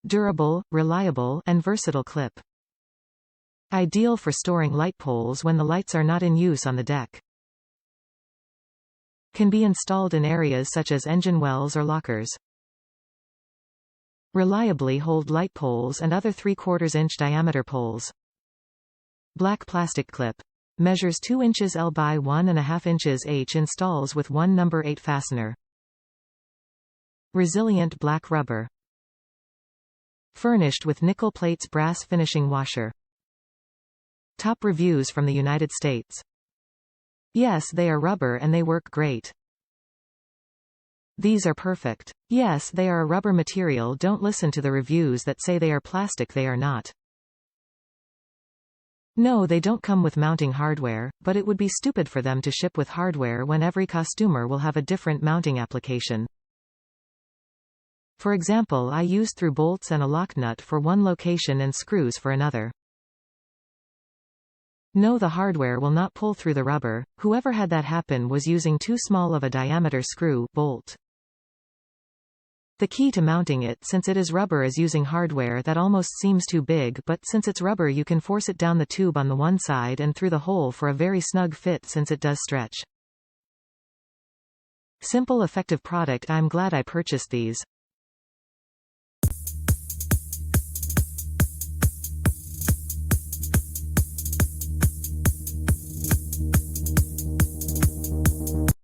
Durable, reliable, and versatile clip. Ideal for storing light poles when the lights are not in use on the deck. Can be installed in areas such as engine wells or lockers. Reliably hold light poles and other 3/4 inch diameter poles. Black plastic clip. Measures 2 inches L by 1.5 inches H. Installs with 1 number 8 fastener. Resilient black rubber. Furnished with nickel plates brass finishing washer. Top reviews from the United States. Yes, they are rubber and they work great. These are perfect. Yes, they are a rubber material. Don't listen to the reviews that say they are plastic. They are not. No, they don't come with mounting hardware, but it would be stupid for them to ship with hardware when every customer will have a different mounting application. For example, I used through bolts and a lock nut for one location and screws for another. No, the hardware will not pull through the rubber. Whoever had that happen was using too small of a diameter screw, bolt. The key to mounting it, since it is rubber, is using hardware that almost seems too big, but since it's rubber you can force it down the tube on the one side and through the hole for a very snug fit since it does stretch. Simple, effective product. I'm glad I purchased these.